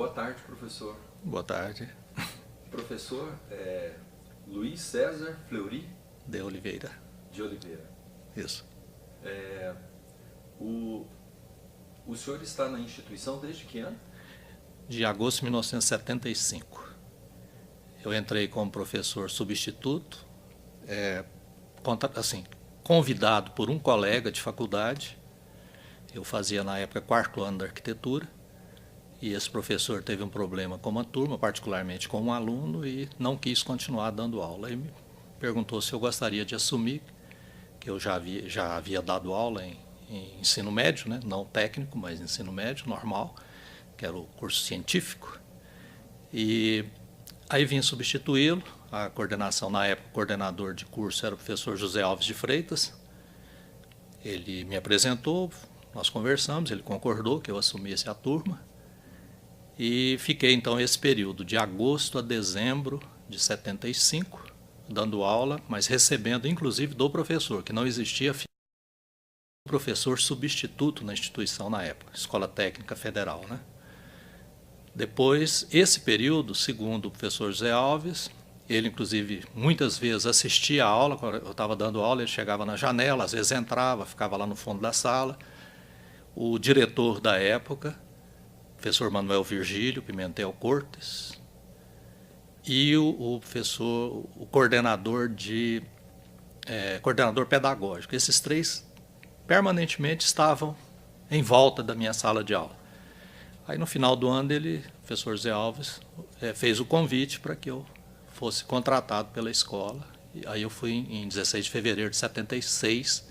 Boa tarde, professor. Boa tarde. Professor Luiz César Fleury de Oliveira. De Oliveira. Isso. O senhor está na instituição desde que ano? De agosto de 1975. Eu entrei como professor substituto, convidado por um colega de faculdade. Eu fazia na época 4º ano da arquitetura, e esse professor teve um problema com uma turma, particularmente com um aluno, e não quis continuar dando aula. E me perguntou se eu gostaria de assumir, que eu já havia dado aula em ensino médio, né? Não técnico, mas ensino médio, normal, que era o curso científico. E aí vim substituí-lo. A coordenação, na época, o coordenador de curso era o professor José Alves de Freitas. Ele me apresentou, nós conversamos, ele concordou que eu assumisse a turma. E fiquei, então, esse período, de agosto a dezembro de 75, dando aula, mas recebendo, inclusive, do professor, que não existia professor substituto na instituição na época, Escola Técnica Federal, né? Depois, esse período, segundo o professor José Alves, ele, inclusive, muitas vezes assistia a aula, quando eu estava dando aula, ele chegava na janela, às vezes entrava, ficava lá no fundo da sala. O diretor da época, professor Manuel Virgílio Pimentel Cortes, e o coordenador pedagógico. Esses três permanentemente estavam em volta da minha sala de aula. Aí no final do ano o professor Zé Alves fez o convite para que eu fosse contratado pela escola. E aí eu fui em 16 de fevereiro de 76,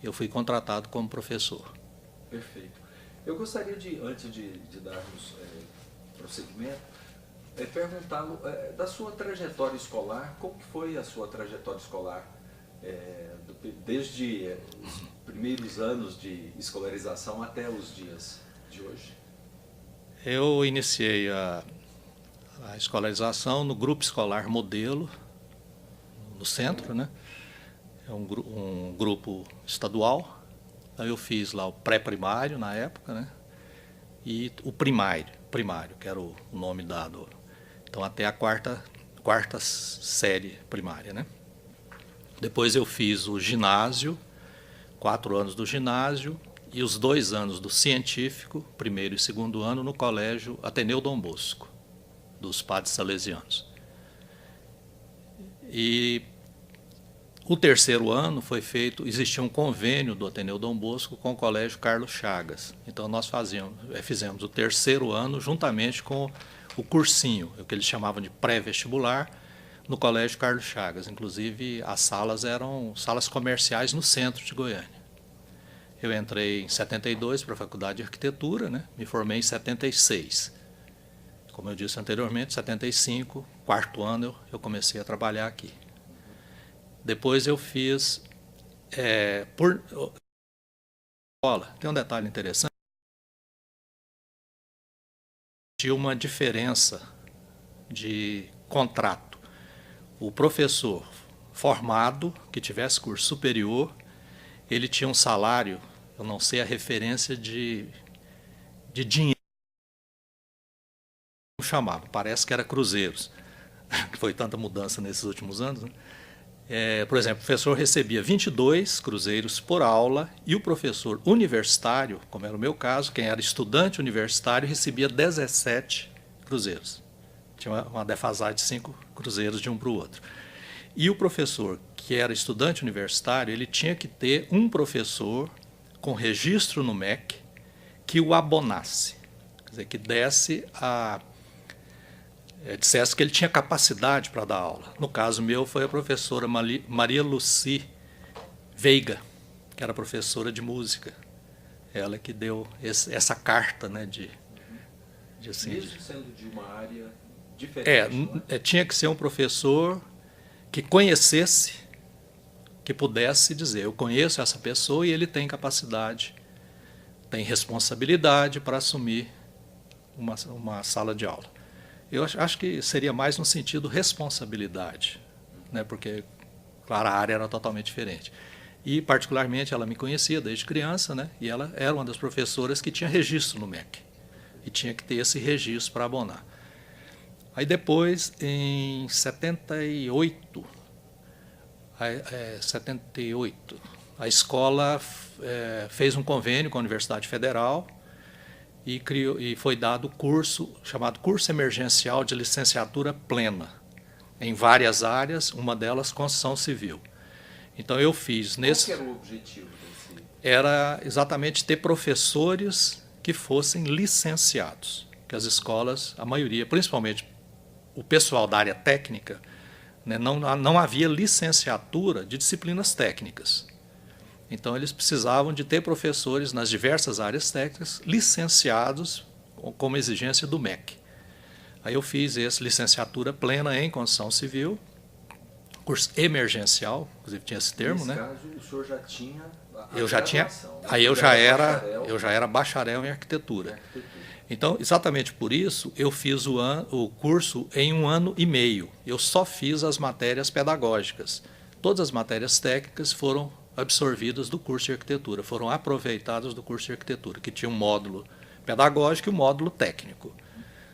eu fui contratado como professor. Perfeito. Eu gostaria de, antes de darmos prosseguimento, perguntá-lo da sua trajetória escolar. Como que foi a sua trajetória escolar desde os primeiros anos de escolarização até os dias de hoje? Eu iniciei a escolarização no grupo escolar Modelo, no centro, né? É um grupo estadual. Aí eu fiz lá o pré-primário na época, né? E o primário, que era o nome dado. Então até a quarta série primária, né? Depois eu fiz o ginásio, 4 anos do ginásio e os 2 anos do científico, 1º e 2º ano, no colégio Ateneu Dom Bosco, dos Padres Salesianos. E o 3º ano foi feito, existia um convênio do Ateneu Dom Bosco com o Colégio Carlos Chagas. Então nós fizemos o 3º ano juntamente com o cursinho, o que eles chamavam de pré-vestibular, no Colégio Carlos Chagas. Inclusive as salas eram salas comerciais no centro de Goiânia. Eu entrei em 72 para a Faculdade de Arquitetura, né? Me formei em 76. Como eu disse anteriormente, em 75, 4º ano, eu comecei a trabalhar aqui. Depois eu fiz por escola. Tem um detalhe interessante. Tinha uma diferença de contrato. O professor formado, que tivesse curso superior, ele tinha um salário, eu não sei a referência de dinheiro, chamava, parece que era cruzeiros, que foi tanta mudança nesses últimos anos, né? Por exemplo, o professor recebia 22 cruzeiros por aula e o professor universitário, como era o meu caso, quem era estudante universitário, recebia 17 cruzeiros. Tinha uma defasagem de 5 cruzeiros de um para o outro. E o professor, que era estudante universitário, ele tinha que ter um professor com registro no MEC que o abonasse, quer dizer, que dissesse que ele tinha capacidade para dar aula. No caso meu, foi a professora Maria Lucy Veiga, que era professora de música. Ela que deu essa carta, né, mesmo sendo de uma área diferente. Tinha que ser um professor que conhecesse, que pudesse dizer, eu conheço essa pessoa e ele tem capacidade, tem responsabilidade para assumir uma sala de aula. Eu acho que seria mais no sentido responsabilidade, né? Porque, claro, a área era totalmente diferente. E, particularmente, ela me conhecia desde criança, né? E ela era uma das professoras que tinha registro no MEC. e tinha que ter esse registro para abonar. Aí depois, em 78, a escola fez um convênio com a Universidade Federal e foi dado curso chamado Curso Emergencial de Licenciatura Plena, em várias áreas, uma delas construção civil. Então eu fiz nesse... Qual que era o objetivo desse? Era exatamente ter professores que fossem licenciados, que as escolas, a maioria, principalmente o pessoal da área técnica, né, não havia licenciatura de disciplinas técnicas. Então eles precisavam de ter professores nas diversas áreas técnicas licenciados como exigência do MEC. Aí eu fiz essa licenciatura plena em construção civil, curso emergencial, inclusive tinha esse termo, né? Nesse caso, o senhor já tinha Eu já tinha, graduação, aí eu já era bacharel em arquitetura. Então, exatamente por isso, eu fiz o curso em 1 ano e meio. Eu só fiz as matérias pedagógicas. Todas as matérias técnicas foram absorvidas do curso de arquitetura, foram aproveitadas do curso de arquitetura, que tinha um módulo pedagógico e um módulo técnico.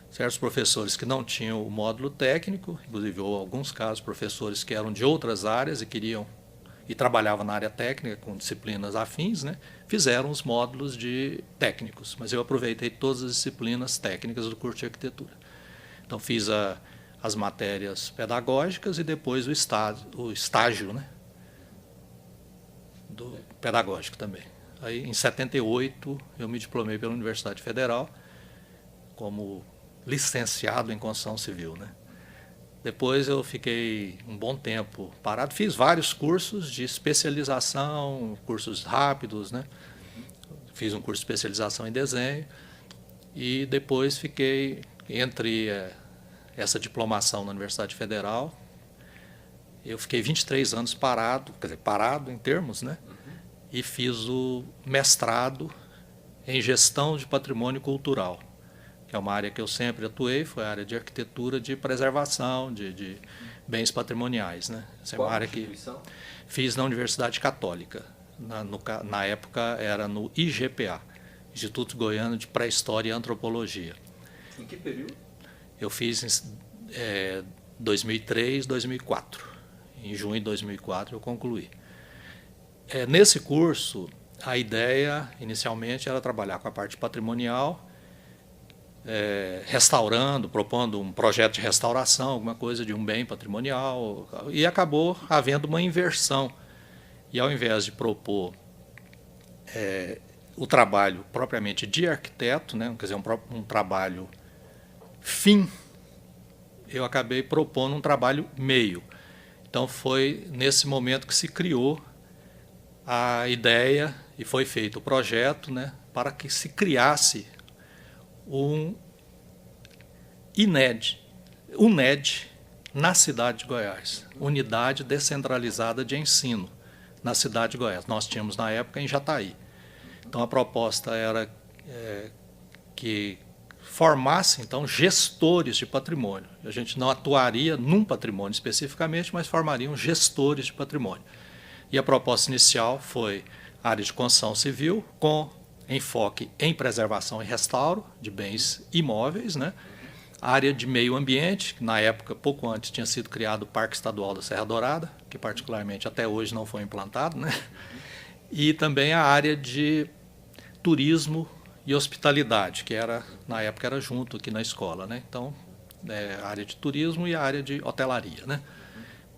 Certos professores que não tinham o módulo técnico, inclusive ou alguns casos professores que eram de outras áreas e trabalhavam na área técnica com disciplinas afins, né, fizeram os módulos de técnicos, mas eu aproveitei todas as disciplinas técnicas do curso de arquitetura. Então fiz as matérias pedagógicas e depois o estágio, né, do pedagógico também. Aí em 78 eu me diplomei pela Universidade Federal como licenciado em construção civil, né? Depois eu fiquei um bom tempo parado, fiz vários cursos de especialização, cursos rápidos, né? Fiz um curso de especialização em desenho e depois fiquei entre essa diplomação na Universidade Federal, eu fiquei 23 anos parado, quer dizer, parado em termos, né? E fiz o mestrado em gestão de patrimônio cultural, que é uma área que eu sempre atuei, foi a área de arquitetura de preservação de bens patrimoniais, né? Essa é uma área que fiz na Universidade Católica. Na época era no IGPA, Instituto Goiano de Pré-História e Antropologia. Em que período? Eu fiz em 2003, 2004. Em junho de 2004 eu concluí. Nesse curso, a ideia inicialmente era trabalhar com a parte patrimonial, restaurando, propondo um projeto de restauração, alguma coisa de um bem patrimonial, e acabou havendo uma inversão. E ao invés de propor o trabalho propriamente de arquiteto, né, quer dizer, um trabalho fim, eu acabei propondo um trabalho meio. Então foi nesse momento que se criou a ideia e foi feito o projeto, né, para que se criasse um UNED na cidade de Goiás, Unidade Descentralizada de Ensino, na cidade de Goiás. Nós tínhamos na época em Jataí. Então a proposta era que formasse então gestores de patrimônio. A gente não atuaria num patrimônio especificamente, mas formariam gestores de patrimônio. E a proposta inicial foi a área de construção civil com enfoque em preservação e restauro de bens imóveis, né? A área de meio ambiente, que na época, pouco antes, tinha sido criado o Parque Estadual da Serra Dourada, que particularmente até hoje não foi implantado, né? E também a área de turismo e hospitalidade, que na época era junto aqui na escola, né? Então, a área de turismo e a área de hotelaria, né?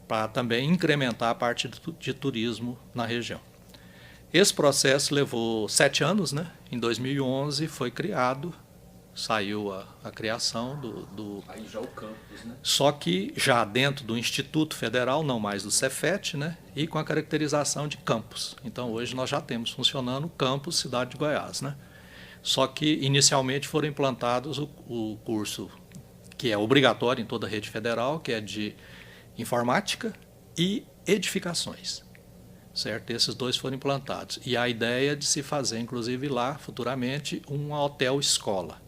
Para também incrementar a parte de turismo na região. Esse processo levou 7 anos, né? Em 2011 foi criado, saiu a criação do... Aí já o campus, né? Só que já dentro do Instituto Federal, não mais do Cefet, né? E com a caracterização de campus. Então hoje nós já temos funcionando o campus Cidade de Goiás, né? Só que inicialmente foram implantados o curso que é obrigatório em toda a rede federal, que é de informática e edificações. Certo? Esses dois foram implantados. E a ideia é de se fazer, inclusive lá, futuramente, um hotel-escola,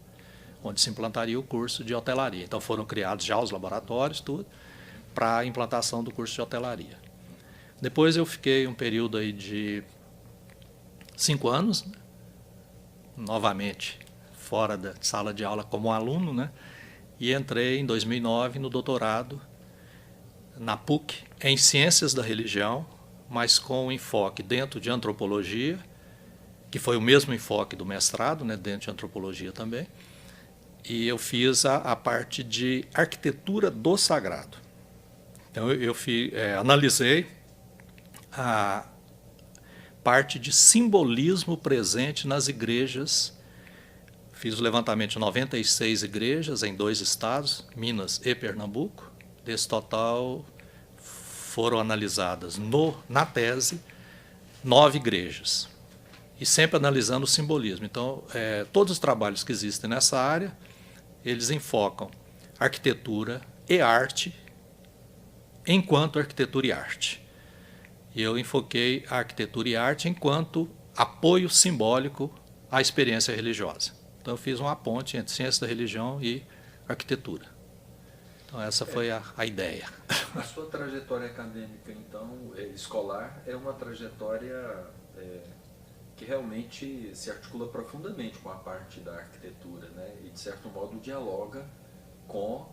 onde se implantaria o curso de hotelaria. Então foram criados já os laboratórios, tudo, para a implantação do curso de hotelaria. Depois eu fiquei um período aí de 5 anos, né? Novamente fora da sala de aula como aluno, né? E entrei em 2009 no doutorado na PUC em Ciências da Religião, mas com enfoque dentro de Antropologia, que foi o mesmo enfoque do mestrado, né, dentro de Antropologia também. E eu fiz a parte de Arquitetura do Sagrado. Então eu analisei a parte de simbolismo presente nas igrejas. Fiz o levantamento de 96 igrejas em 2 estados, Minas e Pernambuco. Desse total foram analisadas na tese 9 igrejas. E sempre analisando o simbolismo. Então, todos os trabalhos que existem nessa área, eles enfocam arquitetura e arte enquanto arquitetura e arte. E eu enfoquei a arquitetura e arte enquanto apoio simbólico à experiência religiosa. Então eu fiz uma ponte entre ciência da religião e arquitetura. Então essa foi a ideia. A sua trajetória acadêmica, então, escolar, é uma trajetória que realmente se articula profundamente com a parte da arquitetura, né? E de certo modo dialoga com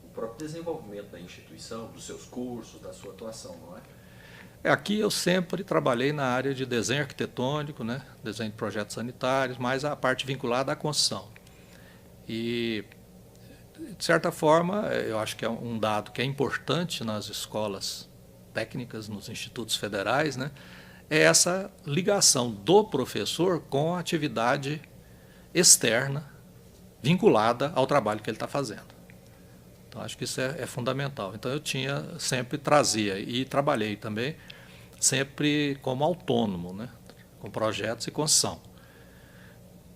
o próprio desenvolvimento da instituição, dos seus cursos, da sua atuação, não é? Aqui eu sempre trabalhei na área de desenho arquitetônico, né? Desenho de projetos sanitários, mas a parte vinculada à construção. E, de certa forma, eu acho que é um dado que é importante nas escolas técnicas, nos institutos federais, né? É essa ligação do professor com a atividade externa vinculada ao trabalho que ele está fazendo. Então, acho que isso é fundamental. Então, eu sempre trazia e trabalhei também sempre como autônomo, né? Com projetos e construção.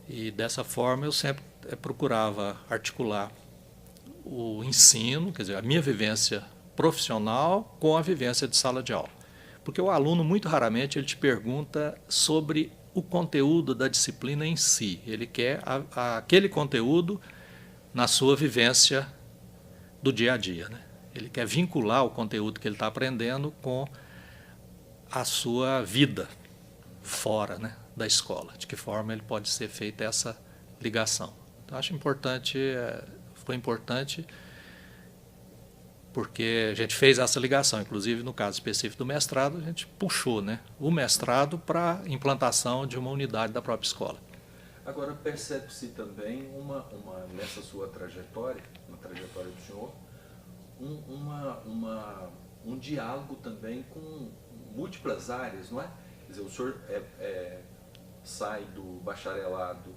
E, dessa forma, eu sempre procurava articular o ensino, quer dizer, a minha vivência profissional com a vivência de sala de aula. Porque o aluno, muito raramente, ele te pergunta sobre o conteúdo da disciplina em si. Ele quer aquele conteúdo na sua vivência do dia a dia, né? Ele quer vincular o conteúdo que ele está aprendendo com a sua vida fora, né, da escola. De que forma ele pode ser feita essa ligação. Então, acho importante, foi importante porque a gente fez essa ligação. Inclusive, no caso específico do mestrado, a gente puxou, né, o mestrado para a implantação de uma unidade da própria escola. Agora, percebe-se também nessa sua trajetória, na trajetória do senhor, um diálogo também com múltiplas áreas, não é? Quer dizer, o senhor sai do bacharelado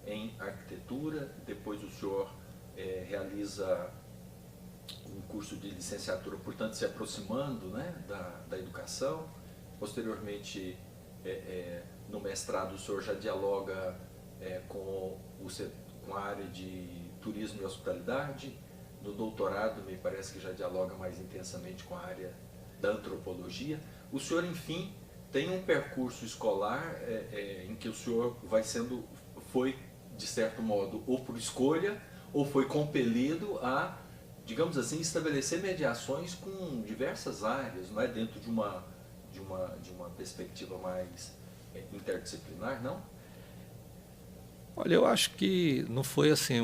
em arquitetura, depois o senhor realiza um curso de licenciatura, portanto, se aproximando, né, da educação. Posteriormente, no mestrado, o senhor já dialoga com a área de turismo e hospitalidade. No doutorado, me parece que já dialoga mais intensamente com a área da antropologia. O senhor, enfim, tem um percurso escolar em que o senhor foi, de certo modo, ou por escolha, ou foi compelido a, digamos assim, estabelecer mediações com diversas áreas, não é? Dentro de uma perspectiva mais interdisciplinar, não? Olha, eu acho que não foi assim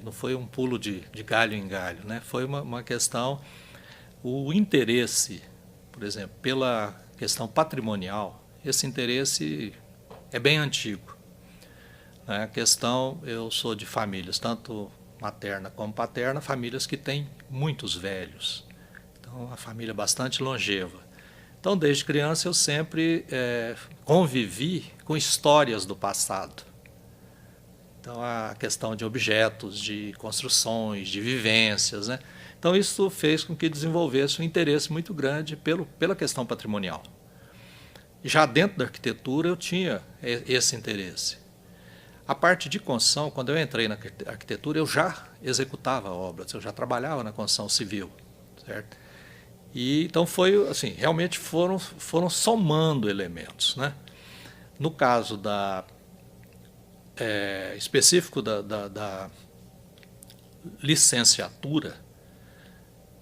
não foi um pulo de galho em galho, né? Foi uma questão, o interesse, por exemplo, pela questão patrimonial, esse interesse é bem antigo. A questão, eu sou de famílias, tanto materna como paterna, famílias que têm muitos velhos. Então, uma família bastante longeva. Então, desde criança, eu sempre convivi com histórias do passado. Então, a questão de objetos, de construções, de vivências, né? Então, isso fez com que desenvolvesse um interesse muito grande pela questão patrimonial. Já dentro da arquitetura, eu tinha esse interesse. A parte de construção, quando eu entrei na arquitetura, eu já executava obras, eu já trabalhava na construção civil, certo? E então foi assim, realmente foram somando elementos, né? No caso específico da licenciatura,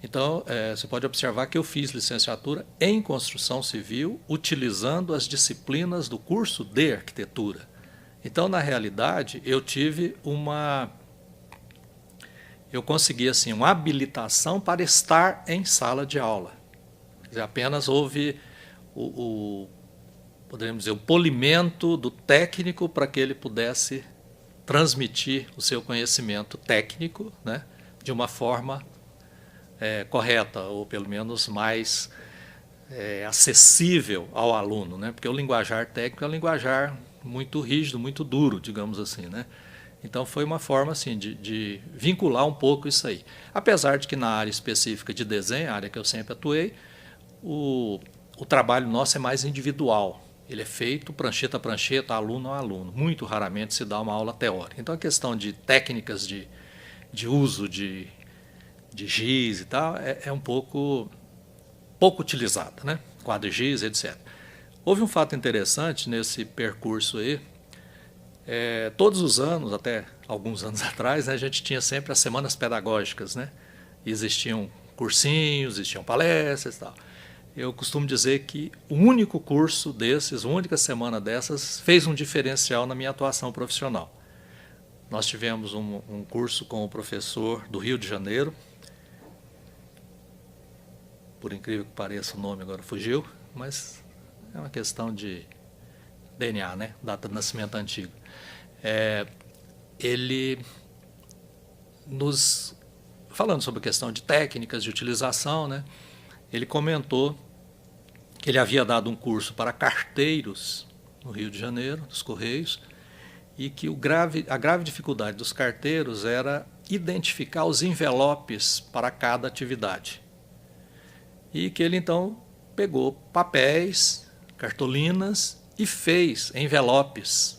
Então, você pode observar que eu fiz licenciatura em construção civil utilizando as disciplinas do curso de arquitetura. Então, na realidade, eu consegui assim, uma habilitação para estar em sala de aula. Quer dizer, apenas houve poderíamos dizer, o polimento do técnico para que ele pudesse transmitir o seu conhecimento técnico, né, de uma forma correta, ou pelo menos mais acessível ao aluno, né, porque o linguajar técnico é um linguajar muito rígido, muito duro, digamos assim, né. Então foi uma forma assim, de vincular um pouco isso aí. Apesar de que na área específica de desenho, a área que eu sempre atuei, o trabalho nosso é mais individual. Ele é feito prancheta a prancheta, aluno a aluno. Muito raramente se dá uma aula teórica. Então a questão de técnicas de uso de giz e tal é um pouco utilizada, né? Quadro giz, etc. Houve um fato interessante nesse percurso aí. Todos os anos, até alguns anos atrás, né, a gente tinha sempre as semanas pedagógicas, né? Existiam cursinhos, existiam palestras e tal. Eu costumo dizer que o único curso desses, a única semana dessas, fez um diferencial na minha atuação profissional. Nós tivemos um curso com o professor do Rio de Janeiro, por incrível que pareça o nome agora fugiu, mas é uma questão de DNA, né? Data de nascimento antigo. Ele falando sobre a questão de técnicas de utilização, né? Ele comentou que ele havia dado um curso para carteiros no Rio de Janeiro, dos Correios, e que a grave dificuldade dos carteiros era identificar os envelopes para cada atividade. E que ele então pegou papéis, cartolinas e fez envelopes.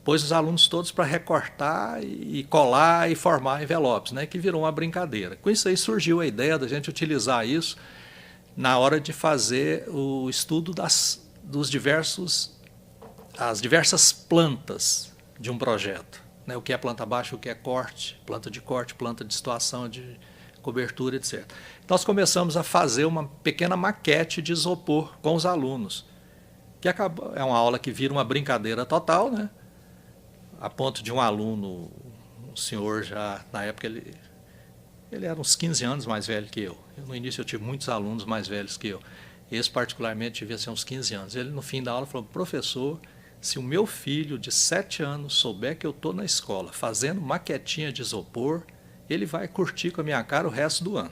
Pôs os alunos todos para recortar e colar e formar envelopes, né, que virou uma brincadeira. Com isso aí surgiu a ideia da gente utilizar isso na hora de fazer o estudo das diversas plantas de um projeto, né, o que é planta baixa, o que é corte, planta de situação, de cobertura, etc. Nós começamos a fazer uma pequena maquete de isopor com os alunos, que é uma aula que vira uma brincadeira total, né? A ponto de um aluno, um senhor já, na época ele era uns 15 anos mais velho que eu. No início eu tive muitos alunos mais velhos que eu. Esse particularmente devia ser uns 15 anos. Ele no fim da aula falou: professor, se o meu filho de 7 anos souber que eu estou na escola fazendo maquetinha de isopor, ele vai curtir com a minha cara o resto do ano.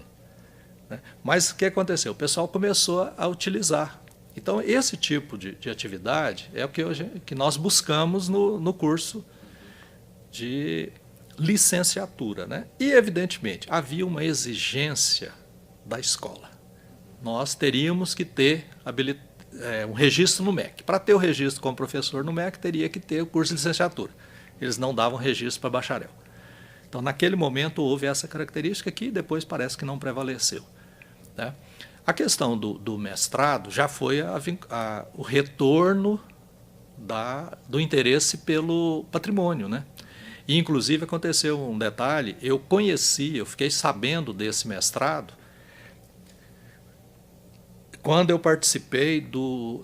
Mas o que aconteceu? O pessoal começou a utilizar. Então, esse tipo de atividade é o que nós buscamos no curso de licenciatura, né? E, evidentemente, havia uma exigência da escola. Nós teríamos que ter um registro no MEC. Para ter o registro como professor no MEC, teria que ter o curso de licenciatura. Eles não davam registro para bacharel. Então, naquele momento, houve essa característica que depois parece que não prevaleceu, né? A questão do mestrado já foi o retorno do interesse pelo patrimônio, né? E, inclusive, aconteceu um detalhe, eu fiquei sabendo desse mestrado quando eu participei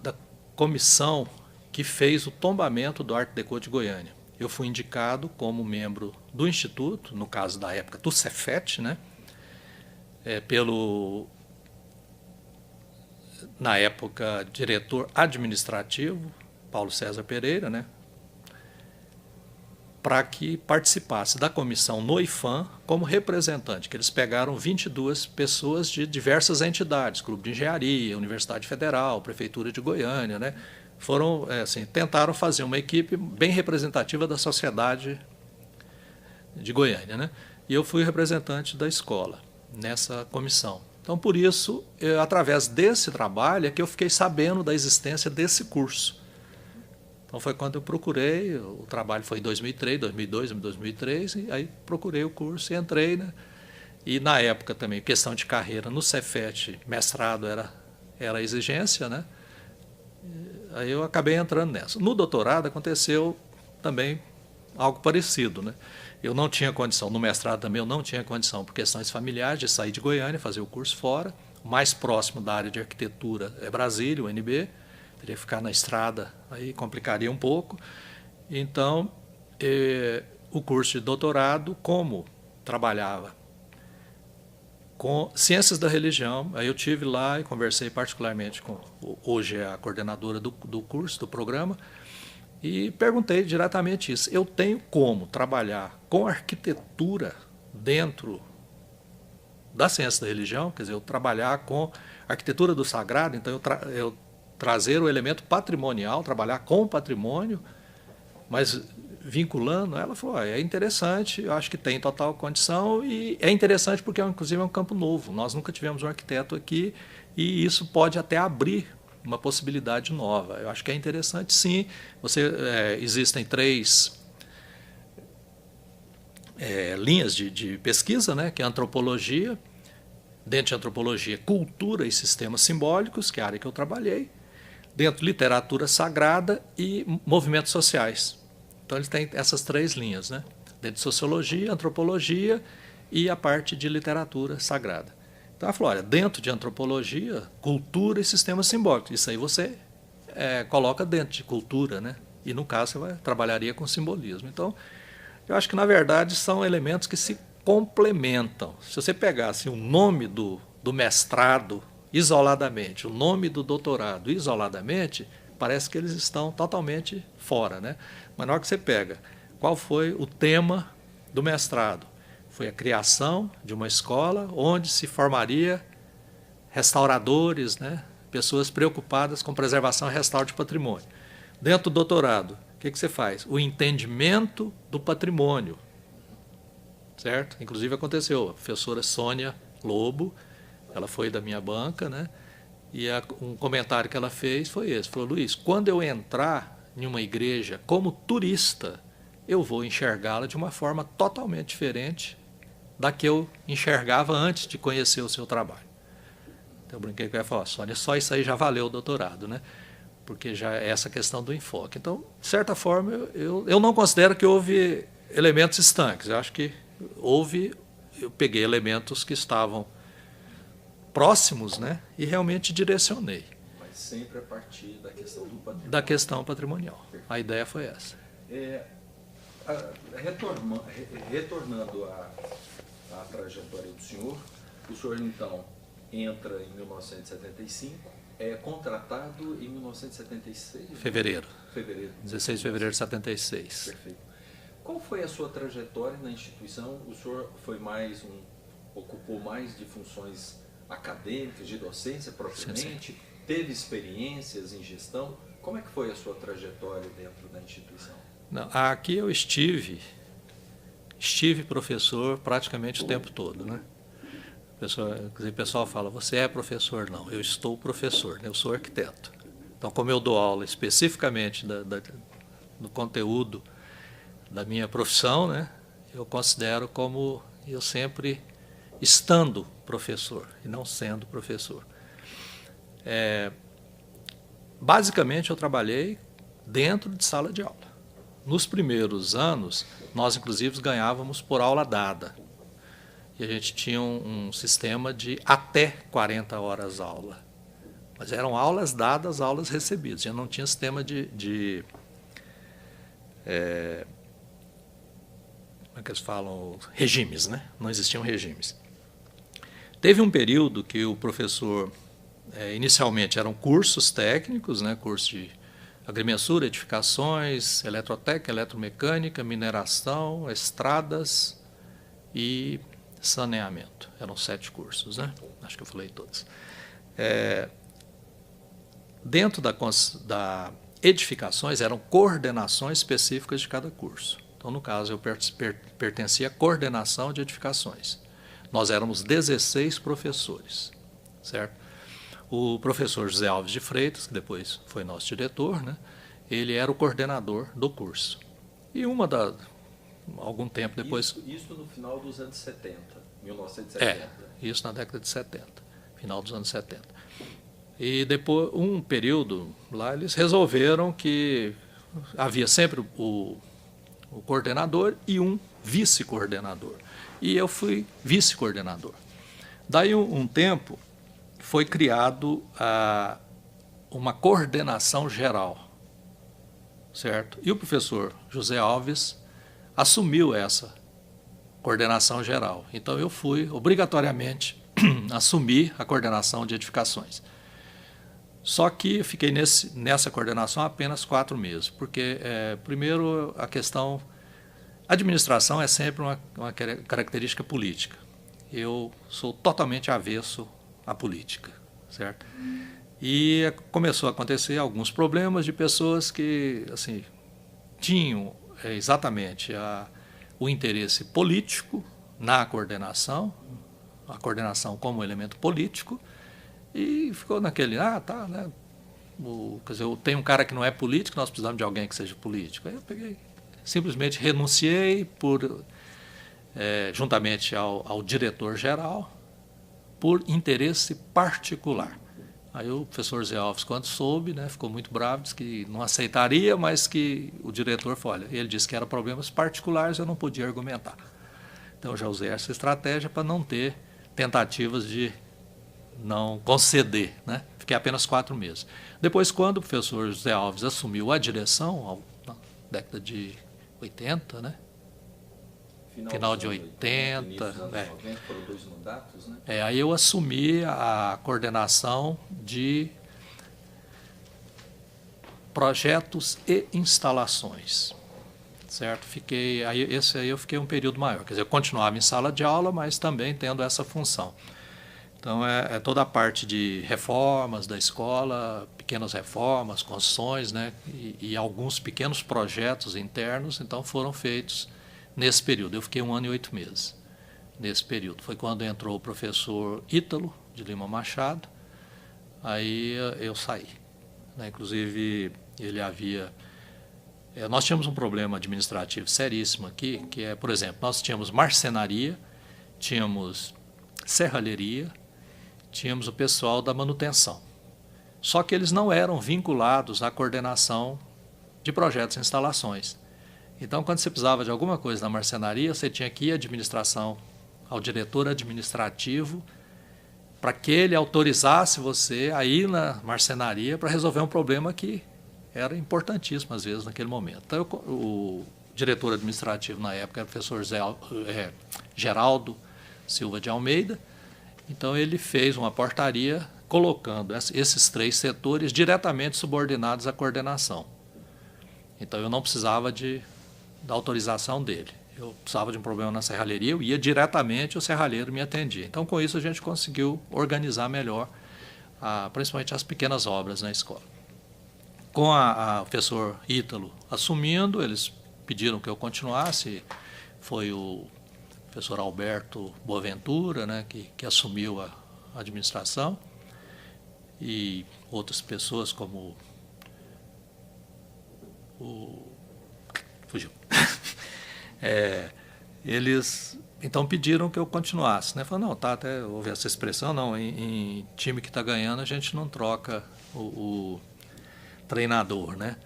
da comissão que fez o tombamento do Art Deco de Goiânia. Eu fui indicado como membro do Instituto, no caso da época do Cefet, né? Na época, diretor administrativo, Paulo César Pereira, né? Para que participasse da comissão no IFAM como representante, que eles pegaram 22 pessoas de diversas entidades, Clube de Engenharia, Universidade Federal, Prefeitura de Goiânia, né? Tentaram fazer uma equipe bem representativa da sociedade de Goiânia, né? E eu fui representante da escola nessa comissão. Então, por isso, através desse trabalho, é que eu fiquei sabendo da existência desse curso. Então, foi quando eu procurei, o trabalho foi em 2003, 2002, 2003, e aí procurei o curso e entrei, né? E, na época também, questão de carreira no Cefet, mestrado era a exigência, né? Aí eu acabei entrando nessa. No doutorado aconteceu também algo parecido, né? Eu não tinha condição, no mestrado também eu não tinha condição, por questões familiares, de sair de Goiânia, fazer o curso fora. O mais próximo da área de arquitetura é Brasília, o UNB, teria que ficar na estrada, aí complicaria um pouco. Então, o curso de doutorado, como trabalhava com ciências da religião, aí eu tive lá e conversei particularmente com, hoje é a coordenadora do curso, do programa, e perguntei diretamente isso. Eu tenho como trabalhar com arquitetura dentro da ciência da religião, quer dizer, eu trabalhar com arquitetura do sagrado, então eu trazer o elemento patrimonial, trabalhar com o patrimônio, mas vinculando, ela falou, é interessante, eu acho que tem total condição e é interessante porque, inclusive, é um campo novo. Nós nunca tivemos um arquiteto aqui e isso pode até abrir uma possibilidade nova. Eu acho que é interessante, sim. Existem 3 linhas de pesquisa, né, que é a antropologia, dentro de antropologia, cultura e sistemas simbólicos, que é a área que eu trabalhei, dentro de literatura sagrada e movimentos sociais. Então, ele tem essas 3 linhas, né? Dentro de sociologia, antropologia e a parte de literatura sagrada. Então, ela falou, olha, dentro de antropologia, cultura e sistemas simbólicos. Isso aí você coloca dentro de cultura, né? E, no caso, você trabalharia com simbolismo. Então, eu acho que, na verdade, são elementos que se complementam. Se você pegasse o nome do mestrado isoladamente, o nome do doutorado isoladamente, parece que eles estão totalmente fora, né? Mas na hora que você pega, qual foi o tema do mestrado? Foi a criação de uma escola onde se formaria restauradores, né? Pessoas preocupadas com preservação e restauro de patrimônio. Dentro do doutorado, o que você faz? O entendimento do patrimônio, certo? Inclusive aconteceu, a professora Sônia Lobo, ela foi da minha banca, né? E um comentário que ela fez foi esse, falou, Luiz, quando eu entrar em uma igreja como turista, eu vou enxergá-la de uma forma totalmente diferente da que eu enxergava antes de conhecer o seu trabalho. Então eu brinquei que eu ia falar, Sônia, só isso aí já valeu o doutorado, né? Porque já é essa questão do enfoque. Então, de certa forma, eu não considero que houve elementos estanques. Eu acho que eu peguei elementos que estavam próximos, né? E realmente direcionei. Mas sempre a partir da questão do patrimônio. Da questão patrimonial. Perfeito. A ideia foi essa. Retornando à trajetória do senhor, o senhor, então, entra em 1975, é contratado em 1976? Fevereiro. 16 de fevereiro de 76. Perfeito. Qual foi a sua trajetória na instituição? O senhor ocupou mais de funções acadêmicas, de docência propriamente? Sim. Teve experiências em gestão? Como é que foi a sua trajetória dentro da instituição? Não, aqui eu estive professor praticamente o tempo todo, né? O pessoal fala, você é professor? Não, eu estou professor, né? Eu sou arquiteto. Então, como eu dou aula especificamente do conteúdo da minha profissão, né? Eu considero como eu sempre estando professor e não sendo professor. Basicamente, eu trabalhei dentro de sala de aula. Nos primeiros anos, nós, inclusive, ganhávamos por aula dada. E a gente tinha um sistema de até 40 horas aula. Mas eram aulas dadas, aulas recebidas. Já não tinha sistema como é que eles falam? Regimes, né? Não existiam regimes. Teve um período que o professor, inicialmente eram cursos técnicos, né? Curso de agrimensura, edificações, eletrotécnica, eletromecânica, mineração, estradas e saneamento. Eram 7 cursos, né? Acho que eu falei todos. Dentro da edificações, eram coordenações específicas de cada curso. Então, no caso, eu pertencia à coordenação de edificações. Nós éramos 16 professores, certo? O professor José Alves de Freitas, que depois foi nosso diretor, né? Ele era o coordenador do curso. E algum tempo depois... Isso no final dos anos 70, 1970. Isso na década de 70, final dos anos 70. E depois, um período lá, eles resolveram que havia sempre o o coordenador e um vice-coordenador. E eu fui vice-coordenador. Daí um tempo foi criado uma coordenação geral, certo? E o professor José Alves assumiu essa coordenação geral. Então eu fui obrigatoriamente assumir a coordenação de edificações. Só que eu fiquei nessa coordenação apenas 4 meses, porque primeiro a questão, administração é sempre uma característica política. Eu sou totalmente avesso à política, certo? E começou a acontecer alguns problemas de pessoas que assim tinham exatamente o interesse político na coordenação, a coordenação como elemento político, e ficou naquele, tá, né? Quer dizer, tem um cara que não é político, nós precisamos de alguém que seja político. Aí eu peguei, simplesmente renunciei juntamente ao diretor-geral, por interesse particular. Aí o professor Zé Alves, quando soube, né, ficou muito bravo, disse que não aceitaria, mas que o diretor falou, olha, ele disse que eram problemas particulares, eu não podia argumentar. Então eu já usei essa estratégia para não ter tentativas de não conceder, né? Fiquei apenas 4 meses. Depois, quando o professor José Alves assumiu a direção, na década de 80, né? Final de 80, anos 90, foram 2 mandatos, né? Aí eu assumi a coordenação de projetos e instalações, certo? Esse aí eu fiquei um período maior, quer dizer, eu continuava em sala de aula, mas também tendo essa função. Então, toda a parte de reformas da escola, pequenas reformas, construções, né, e alguns pequenos projetos internos, então, foram feitos nesse período. Eu fiquei 1 ano e 8 meses nesse período. Foi quando entrou o professor Ítalo, de Lima Machado, aí eu saí. Né, inclusive, nós tínhamos um problema administrativo seríssimo aqui, que é, por exemplo, nós tínhamos marcenaria, tínhamos serralheria, tínhamos o pessoal da manutenção. Só que eles não eram vinculados à coordenação de projetos e instalações. Então, quando você precisava de alguma coisa na marcenaria, você tinha que ir à administração, ao diretor administrativo, para que ele autorizasse você a ir na marcenaria para resolver um problema que era importantíssimo, às vezes, naquele momento. Então, o diretor administrativo, na época, era o professor Geraldo Silva de Almeida. Então, ele fez uma portaria colocando esses 3 setores diretamente subordinados à coordenação. Então, eu não precisava da autorização dele. Eu precisava de um problema na serralheria, eu ia diretamente, o serralheiro me atendia. Então, com isso, a gente conseguiu organizar melhor, principalmente as pequenas obras na escola. Com o professor Ítalo assumindo, eles pediram que eu continuasse, foi o professor Alberto Boaventura, né, que assumiu a administração, e outras pessoas como fugiu. Eles então pediram que eu continuasse, né? Falaram, não, tá, até houve essa expressão, não, em time que está ganhando a gente não troca o treinador, né?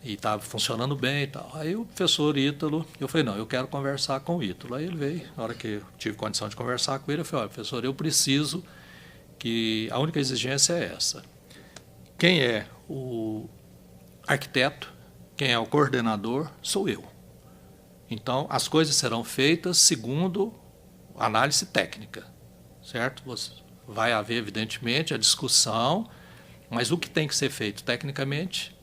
E estava funcionando bem e tal. Aí o professor Ítalo, eu falei, não, eu quero conversar com o Ítalo. Aí ele veio, na hora que eu tive condição de conversar com ele, eu falei, olha, professor, eu preciso que a única exigência é essa. Quem é o arquiteto, quem é o coordenador, sou eu. Então, as coisas serão feitas segundo análise técnica, certo? Vai haver, evidentemente, a discussão, mas o que tem que ser feito tecnicamente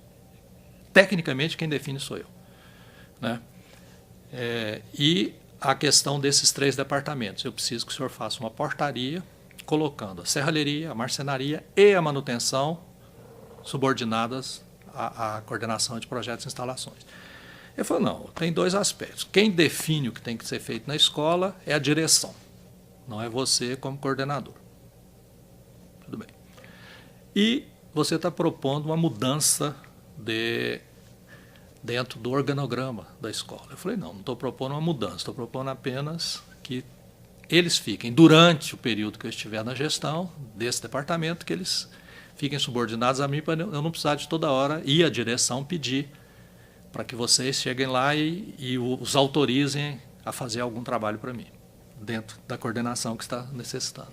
quem define sou eu. Né? E a questão desses 3 departamentos. Eu preciso que o senhor faça uma portaria colocando a serralheria, a marcenaria e a manutenção subordinadas à coordenação de projetos e instalações. Ele falou, não, tem 2 aspectos. Quem define o que tem que ser feito na escola é a direção, não é você como coordenador. Tudo bem. E você está propondo uma mudança dentro do organograma da escola. Eu falei, não estou propondo uma mudança, estou propondo apenas que eles fiquem, durante o período que eu estiver na gestão desse departamento, que eles fiquem subordinados a mim, para eu não precisar de toda hora ir à direção pedir para que vocês cheguem lá e os autorizem a fazer algum trabalho para mim, dentro da coordenação que está necessitando.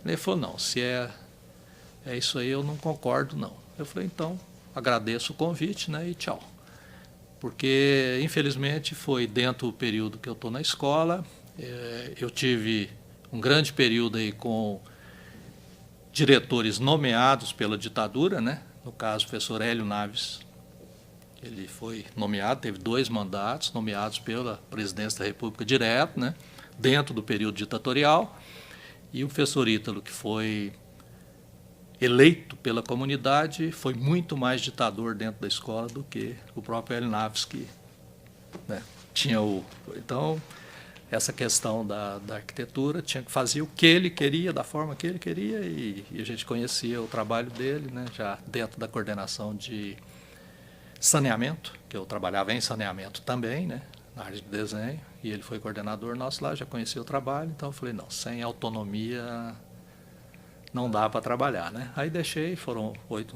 Ele falou, não, se é isso aí, eu não concordo, não. Eu falei, então, agradeço o convite, né, e tchau. Porque, infelizmente, foi dentro do período que eu estou na escola, eu tive um grande período aí com diretores nomeados pela ditadura, né? No caso, o professor Hélio Naves, ele foi nomeado, teve 2 mandatos, nomeados pela presidência da República direto, né? Dentro do período ditatorial, e o professor Ítalo, que foi eleito pela comunidade, foi muito mais ditador dentro da escola do que o próprio Hélio Naves, que, né, tinha o... Então, essa questão da arquitetura, tinha que fazer o que ele queria, da forma que ele queria, e a gente conhecia o trabalho dele, né, já dentro da coordenação de saneamento, que eu trabalhava em saneamento também, né, na área de desenho, e ele foi coordenador nosso lá, já conhecia o trabalho, então eu falei, não, sem autonomia não dá para trabalhar, né? Aí deixei, foram 8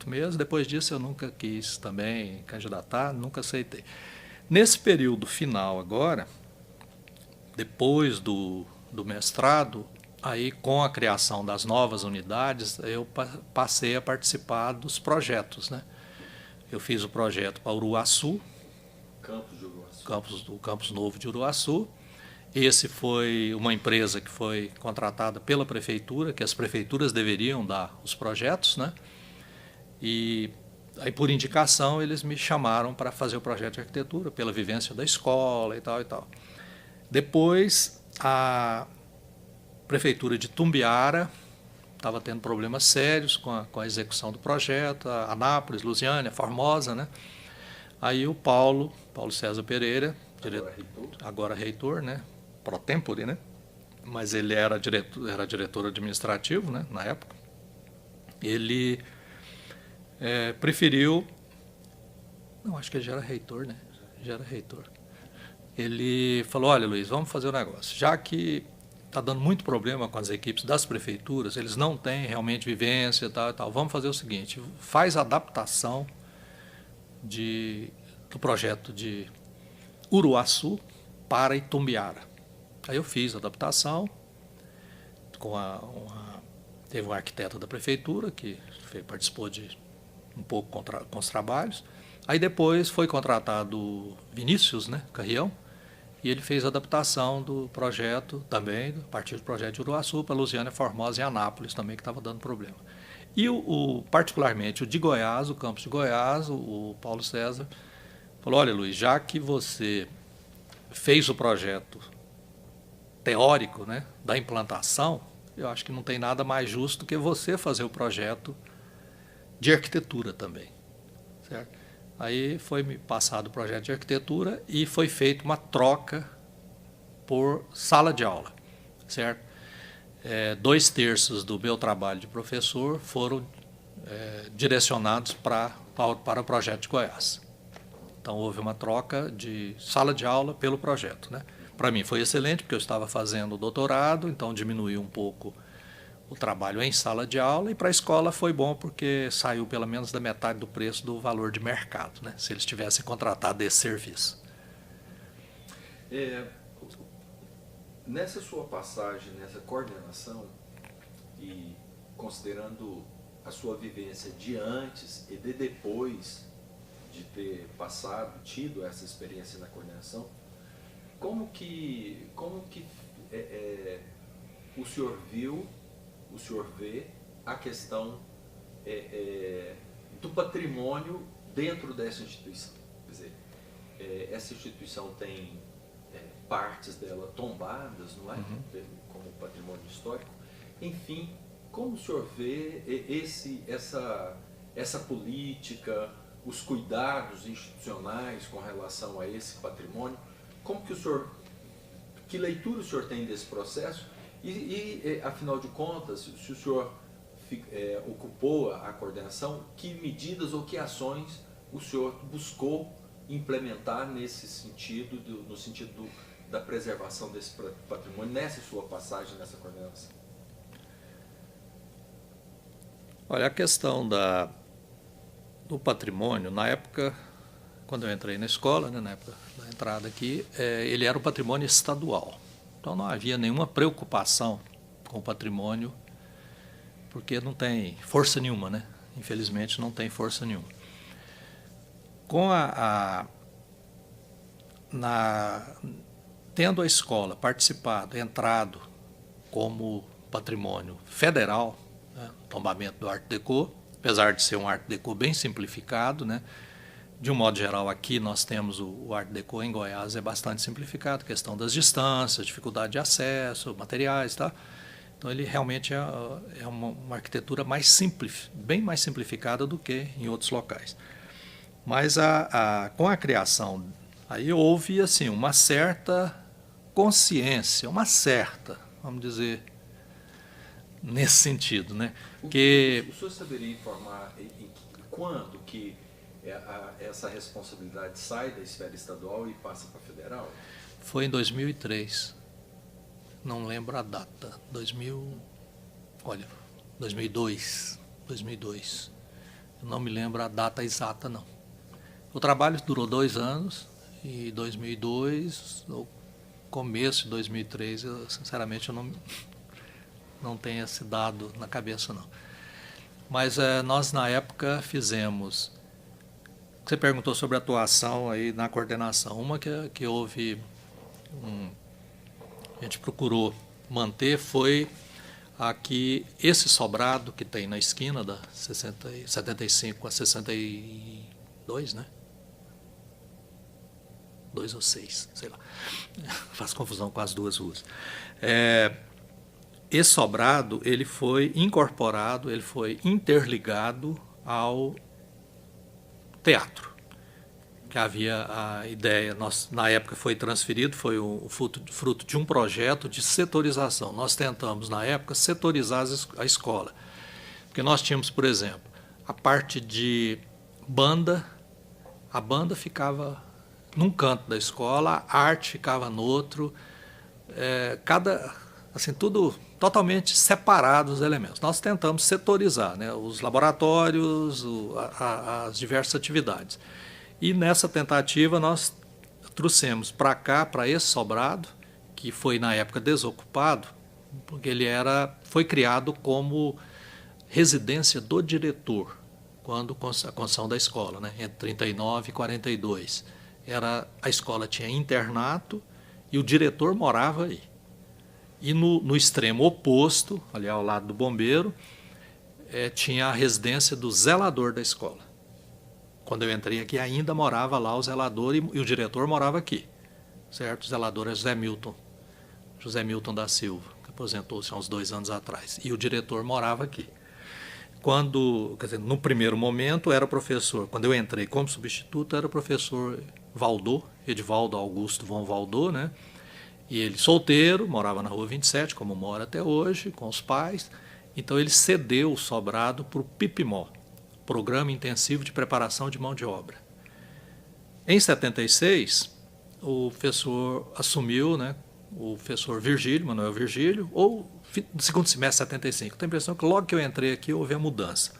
meses, depois disso eu nunca quis também candidatar, nunca aceitei. Nesse período final agora, depois do mestrado, aí com a criação das novas unidades, eu passei a participar dos projetos, né? Eu fiz o projeto para Uruaçu, Campus Novo de Uruaçu. Esse foi uma empresa que foi contratada pela prefeitura, que as prefeituras deveriam dar os projetos, né? E aí, por indicação, eles me chamaram para fazer o projeto de arquitetura, pela vivência da escola e tal e tal. Depois, a prefeitura de Tumbiara estava tendo problemas sérios com a execução do projeto, a Anápolis, Lusiânia, Formosa, né? Aí o Paulo César Pereira, agora reitor, né? Pro tempore, né? Mas ele era diretor administrativo, né? Na época. Ele preferiu... Não, acho que ele já era reitor, né? Já era reitor. Ele falou, olha, Luiz, vamos fazer um negócio. Já que está dando muito problema com as equipes das prefeituras, eles não têm realmente vivência e tal, e tal. Vamos fazer o seguinte, faz a adaptação do projeto de Uruaçu para Itumbiara. Aí eu fiz a adaptação, teve um arquiteto da prefeitura que participou de um pouco com os trabalhos. Aí depois foi contratado Vinícius, né, Carrião, e ele fez a adaptação do projeto também, a partir do projeto de Uruaçu, para Lusiânia, Formosa e Anápolis também, que estava dando problema. E particularmente o de Goiás, o campus de Goiás, o Paulo César, falou, olha, Luiz, já que você fez o projeto teórico, né, da implantação, eu acho que não tem nada mais justo do que você fazer o projeto de arquitetura também, certo? Aí foi me passado o projeto de arquitetura e foi feita uma troca por sala de aula, certo? 2/3 do meu trabalho de professor foram direcionados para o projeto de Goiás. Então houve uma troca de sala de aula pelo projeto, né? Para mim foi excelente, porque eu estava fazendo o doutorado, então diminuiu um pouco o trabalho em sala de aula, e para a escola foi bom porque saiu pelo menos da metade do preço do valor de mercado, né, se eles tivessem contratado esse serviço. Nessa sua passagem, nessa coordenação, e considerando a sua vivência de antes e de depois de ter tido essa experiência na coordenação, como que o senhor vê a questão do patrimônio dentro dessa instituição? Quer dizer, essa instituição tem partes dela tombadas, não é? Uhum. Como patrimônio histórico. Enfim, como o senhor vê essa política, os cuidados institucionais com relação a esse patrimônio? Como que leitura o senhor tem desse processo? E afinal de contas, se o senhor ocupou a coordenação, que medidas ou que ações o senhor buscou implementar nesse sentido, no sentido da preservação desse patrimônio, nessa sua passagem nessa coordenação? Olha, a questão do patrimônio, na época quando eu entrei na escola, né, na época da entrada aqui, ele era um patrimônio estadual. Então não havia nenhuma preocupação com o patrimônio, porque não tem força nenhuma, né? Infelizmente não tem força nenhuma. Com tendo a escola participado, entrado como patrimônio federal, né, tombamento do Art Deco, apesar de ser um Art Deco bem simplificado, né, de um modo geral aqui nós temos o Art Deco em Goiás é bastante simplificado, questão das distâncias, dificuldade de acesso, materiais, tá? Então ele realmente é uma arquitetura mais simples, bem mais simplificada do que em outros locais. Mas com a criação, aí houve assim, uma certa consciência, vamos dizer, nesse sentido, né? O senhor saberia informar quando que essa responsabilidade sai da esfera estadual e passa para a federal? Foi em 2003. Não lembro a data. 2002. Eu não me lembro a data exata, não. O trabalho durou 2 anos e 2002, ou começo de 2003, sinceramente, eu não tenho esse dado na cabeça, não. Mas nós, na época, fizemos... Você perguntou sobre a atuação aí na coordenação. Uma que houve... a gente procurou manter foi aqui, esse sobrado que tem na esquina da 75 a 62, né? 2 ou 6, sei lá. Faz confusão com as duas ruas. Esse sobrado, ele foi incorporado, ele foi interligado ao teatro. Que havia a ideia, na época foi transferido, foi o fruto de um projeto de setorização. Nós tentamos, na época, setorizar a escola. Porque nós tínhamos, por exemplo, a parte de banda, a banda ficava num canto da escola, a arte ficava no outro, assim, tudo totalmente separado os elementos. Nós tentamos setorizar, né, os laboratórios, as diversas atividades. E nessa tentativa nós trouxemos para cá, para esse sobrado, que foi na época desocupado, porque ele foi criado como residência do diretor, quando a construção da escola, né, entre 39 e 42. A escola tinha internato e o diretor morava aí. E no extremo oposto, ali ao lado do bombeiro, tinha a residência do zelador da escola. Quando eu entrei aqui, ainda morava lá o zelador e o diretor morava aqui. Certo? O zelador é José Milton da Silva, que aposentou-se há uns 2 anos atrás. E o diretor morava aqui. Quer dizer, no primeiro momento era o professor, quando eu entrei como substituto, era o professor Edivaldo Augusto von Valdô, né? E ele solteiro, morava na Rua 27, como mora até hoje, com os pais. Então ele cedeu o sobrado para o PIPMO, Programa Intensivo de Preparação de Mão de Obra. Em 76, o professor assumiu, né, o professor Manuel Virgílio, ou no segundo semestre de 75. Tenho a impressão que logo que eu entrei aqui houve a mudança.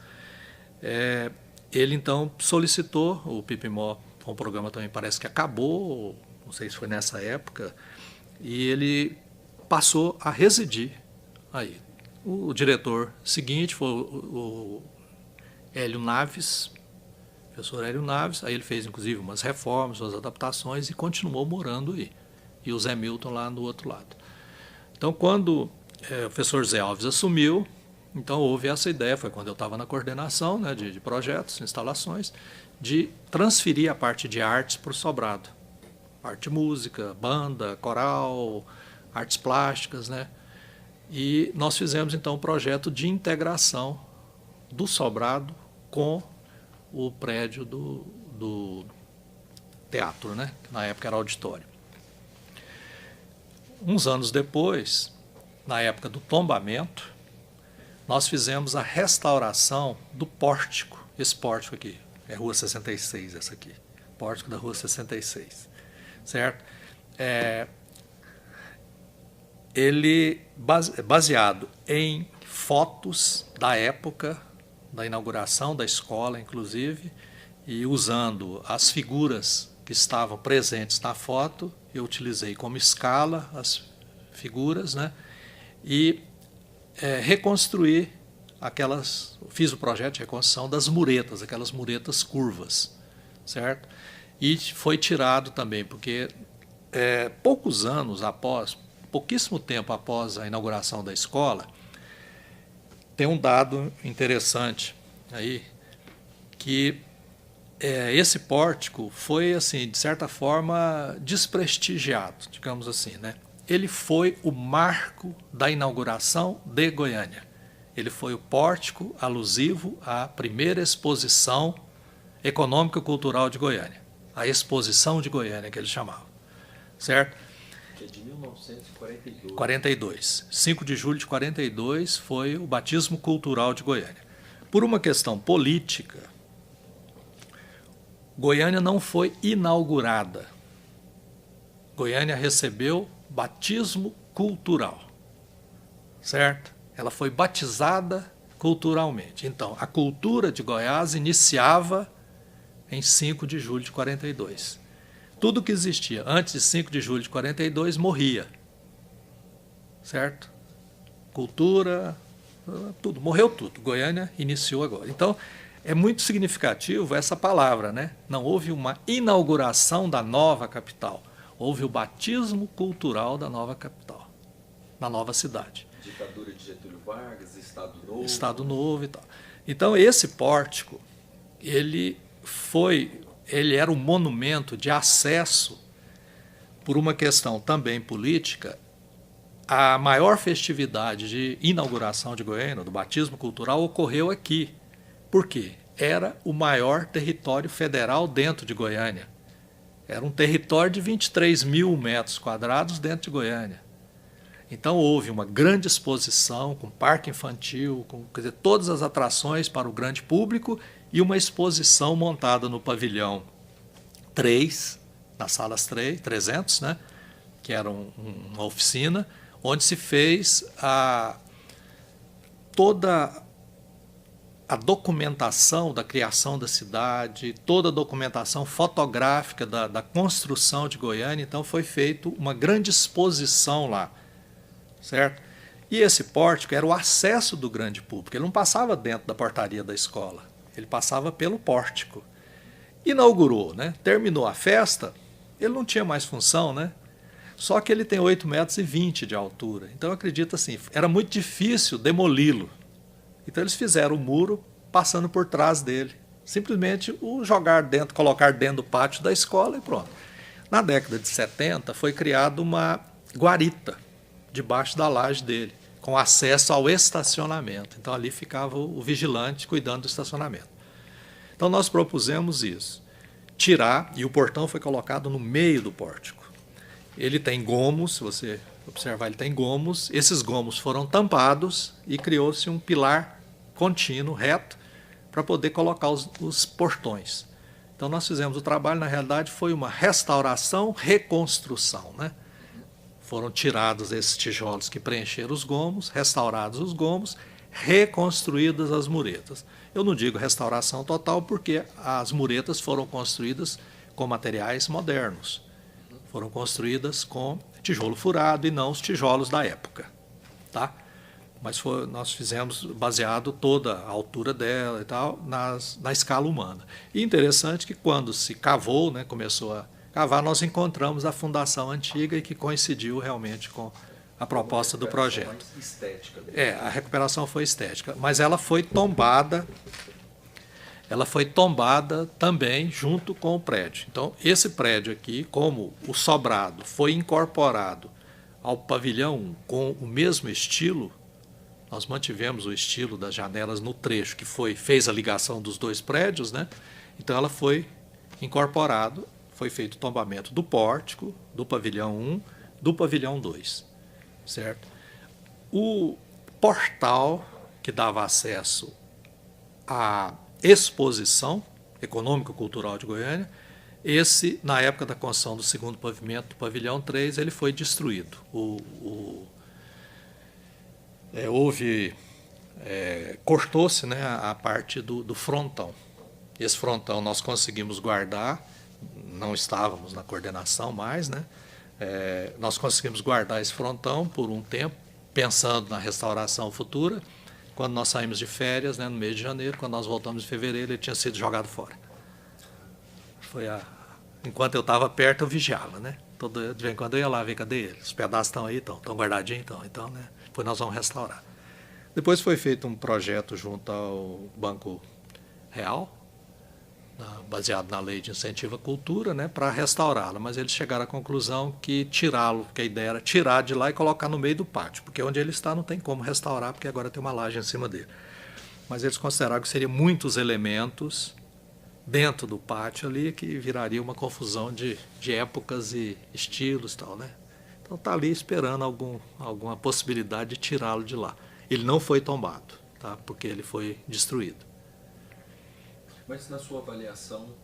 Ele então solicitou, o PIPMO, um programa também parece que acabou, não sei se foi nessa época, e ele passou a residir aí. O diretor seguinte foi o Hélio Naves, professor Hélio Naves, aí ele fez inclusive umas reformas, umas adaptações e continuou morando aí. E o Zé Milton lá no outro lado. Então, quando o professor Zé Alves assumiu, então houve essa ideia, foi quando eu estava na coordenação, né, de projetos, instalações, de transferir a parte de artes para o sobrado. Arte música, banda, coral, artes plásticas, né? E nós fizemos então um projeto de integração do sobrado com o prédio do teatro, né? Que na época era auditório. Uns anos depois, na época do tombamento, nós fizemos a restauração do pórtico. Esse pórtico aqui, é Rua 66 essa aqui, pórtico da Rua 66, certo? Ele baseado em fotos da época da inauguração da escola, inclusive, e usando as figuras que estavam presentes na foto, eu utilizei como escala as figuras, né? E reconstruí fiz o projeto de reconstrução das muretas, aquelas muretas curvas, certo? E foi tirado também, porque pouquíssimo tempo após a inauguração da escola, tem um dado interessante aí, que esse pórtico foi, assim, de certa forma, desprestigiado, digamos assim, né? Ele foi o marco da inauguração de Goiânia. Ele foi o pórtico alusivo à primeira exposição econômico-cultural de Goiânia. A Exposição de Goiânia, que eles chamavam. Certo? Que é de 1942. 42. 5 de julho de 42 foi o batismo cultural de Goiânia. Por uma questão política, Goiânia não foi inaugurada. Goiânia recebeu batismo cultural, certo? Ela foi batizada culturalmente. Então, a cultura de Goiás iniciava em 5 de julho de 42. Tudo que existia antes de 5 de julho de 42 morria, certo? Cultura, tudo, morreu tudo. Goiânia iniciou agora. Então, é muito significativo essa palavra, né? Não houve uma inauguração da nova capital, houve o batismo cultural da nova capital, na nova cidade. Ditadura de Getúlio Vargas, Estado Novo. Estado Novo e tal. Então, esse pórtico, ele era um monumento de acesso, por uma questão também política, a maior festividade de inauguração de Goiânia, do batismo cultural, ocorreu aqui. Por quê? Era o maior território federal dentro de Goiânia. Era um território de 23 mil metros quadrados dentro de Goiânia. Então houve uma grande exposição com parque infantil, com, quer dizer, todas as atrações para o grande público e uma exposição montada no pavilhão 3, nas salas 300, né, que era uma oficina, onde se fez toda a documentação da criação da cidade, toda a documentação fotográfica da construção de Goiânia. Então foi feita uma grande exposição lá, certo? E esse pórtico era o acesso do grande público, ele não passava dentro da portaria da escola, ele passava pelo pórtico. Inaugurou, né? Terminou a festa, ele não tinha mais função, né? Só que ele tem 8,20 metros de altura, então eu acredito assim, era muito difícil demoli-lo. Então eles fizeram o muro passando por trás dele. Simplesmente o colocar dentro do pátio da escola e pronto. Na década de 70 foi criada uma guarita debaixo da laje dele, com acesso ao estacionamento. Então ali ficava o vigilante cuidando do estacionamento. Então nós propusemos isso, tirar, e o portão foi colocado no meio do pórtico. Ele tem gomos, se você observar, ele tem gomos. Esses gomos foram tampados e criou-se um pilar contínuo, reto, para poder colocar os portões. Então nós fizemos o trabalho, na realidade foi uma restauração, reconstrução, né? Foram tirados esses tijolos que preencheram os gomos, restaurados os gomos, reconstruídas as muretas. Eu não digo restauração total porque as muretas foram construídas com materiais modernos. Foram construídas com tijolo furado e não os tijolos da época, tá? Mas nós fizemos baseado toda a altura dela e tal na escala humana. E interessante que quando se cavou, né, começou a cavar, nós encontramos a fundação antiga e que coincidiu realmente com a proposta do projeto. Estética. A recuperação foi estética, mas ela foi tombada. Ela foi tombada também junto com o prédio. Então, esse prédio aqui, como o sobrado foi incorporado ao pavilhão 1 com o mesmo estilo, nós mantivemos o estilo das janelas no trecho que fez a ligação dos dois prédios, né? Então ela foi incorporado, foi feito o tombamento do pórtico, do pavilhão 1, do pavilhão 2, certo? O portal que dava acesso à exposição econômico-cultural de Goiânia, esse, na época da construção do segundo pavimento do pavilhão 3, ele foi destruído. Cortou-se, né, a parte do frontão. Esse frontão nós conseguimos guardar, não estávamos na coordenação mais, né? Nós conseguimos guardar esse frontão por um tempo, pensando na restauração futura. Quando nós saímos de férias, né, no mês de janeiro, quando nós voltamos em fevereiro, ele tinha sido jogado fora. Enquanto eu estava perto, eu vigiava, né? De vez em quando eu ia lá ver, cadê eles? Os pedaços estão aí, estão guardadinhos, então, né? Depois nós vamos restaurar. Depois foi feito um projeto junto ao Banco Real, baseado na lei de incentivo à cultura, né, para restaurá-la, mas eles chegaram à conclusão que que a ideia era tirar de lá e colocar no meio do pátio, porque onde ele está não tem como restaurar, porque agora tem uma laje em cima dele. Mas eles consideraram que seriam muitos elementos dentro do pátio ali que viraria uma confusão de épocas e estilos e tal, né? Então está ali esperando alguma possibilidade de tirá-lo de lá. Ele não foi tombado, tá? Porque ele foi destruído. Mas na sua avaliação,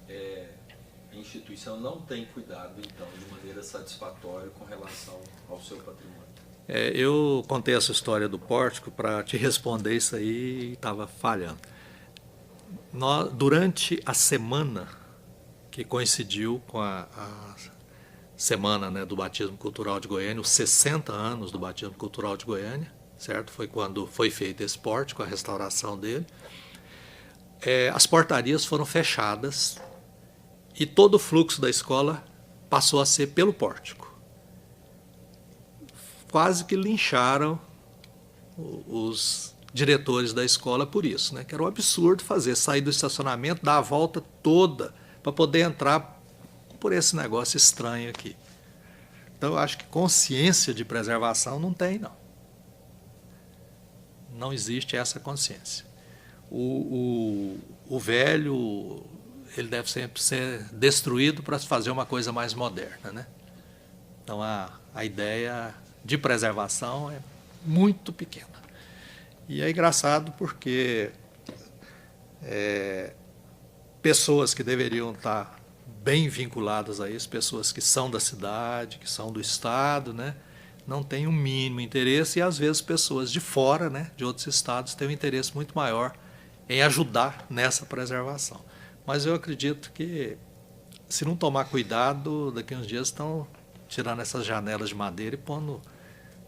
a instituição não tem cuidado, então, de maneira satisfatória com relação ao seu patrimônio? Eu contei essa história do pórtico para te responder isso aí e estava falhando. Durante a semana que coincidiu com a semana, né, do Batismo Cultural de Goiânia, os 60 anos do Batismo Cultural de Goiânia, certo? Foi quando foi feito esse pórtico, a restauração dele. As portarias foram fechadas e todo o fluxo da escola passou a ser pelo pórtico. Quase que lincharam os diretores da escola por isso, né? Que era um absurdo sair do estacionamento, dar a volta toda para poder entrar por esse negócio estranho aqui. Então eu acho que consciência de preservação não tem, não. Não existe essa consciência. O velho, ele deve sempre ser destruído para se fazer uma coisa mais moderna, né? Então a ideia de preservação é muito pequena. E é engraçado porque pessoas que deveriam estar bem vinculadas a isso, pessoas que são da cidade, que são do estado, né, não têm o mínimo interesse, e às vezes pessoas de fora, né, de outros estados, têm um interesse muito maior em ajudar nessa preservação. Mas eu acredito que, se não tomar cuidado, daqui a uns dias estão tirando essas janelas de madeira e pondo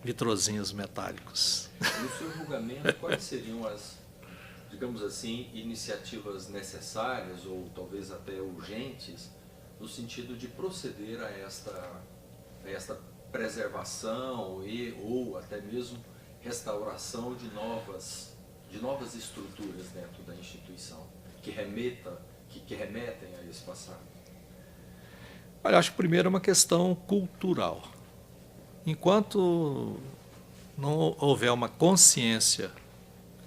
vitrozinhos metálicos. No seu julgamento, quais seriam as, digamos assim, iniciativas necessárias ou talvez até urgentes no sentido de proceder a esta preservação ou até mesmo restauração de novas estruturas dentro da instituição que remetem a esse passado? Olha, acho que primeiro é uma questão cultural. Enquanto não houver uma consciência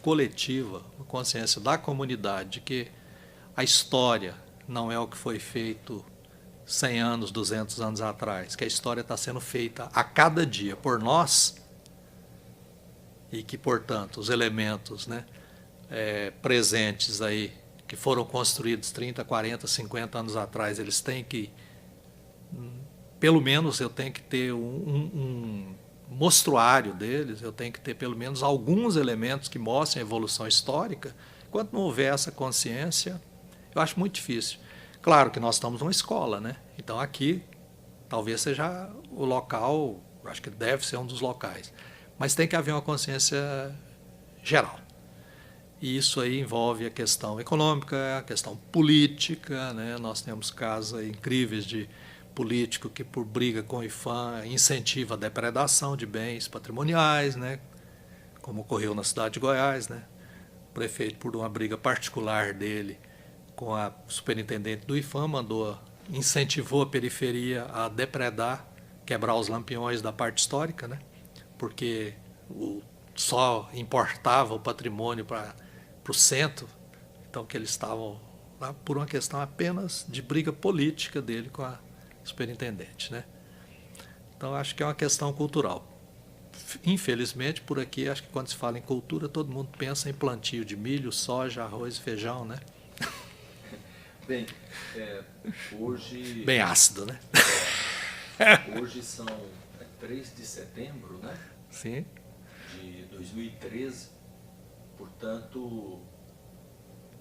coletiva, uma consciência da comunidade de que a história não é o que foi feito 100 anos, 200 anos atrás, que a história está sendo feita a cada dia por nós, e que, portanto, os elementos, né, presentes aí, que foram construídos 30, 40, 50 anos atrás, eles têm que, pelo menos eu tenho que ter um mostruário deles, eu tenho que ter pelo menos alguns elementos que mostrem a evolução histórica. Enquanto não houver essa consciência, eu acho muito difícil. Claro que nós estamos numa escola, né? Então aqui talvez seja o local, acho que deve ser um dos locais, mas tem que haver uma consciência geral. E isso aí envolve a questão econômica, a questão política, né? Nós temos casos aí incríveis de político que, por briga com o IPHAN, incentiva a depredação de bens patrimoniais, né? Como ocorreu na cidade de Goiás, né? O prefeito, por uma briga particular dele com a superintendente do IPHAN, incentivou a periferia a depredar, quebrar os lampiões da parte histórica, né? Porque só importava o patrimônio para o centro, então que eles estavam lá por uma questão apenas de briga política dele com a superintendente, né? Então acho que é uma questão cultural. Infelizmente, por aqui, acho que quando se fala em cultura, todo mundo pensa em plantio de milho, soja, arroz e feijão, né? Bem, hoje... Bem ácido, né? Hoje são 3 de setembro, né? Sim. De 2013, portanto,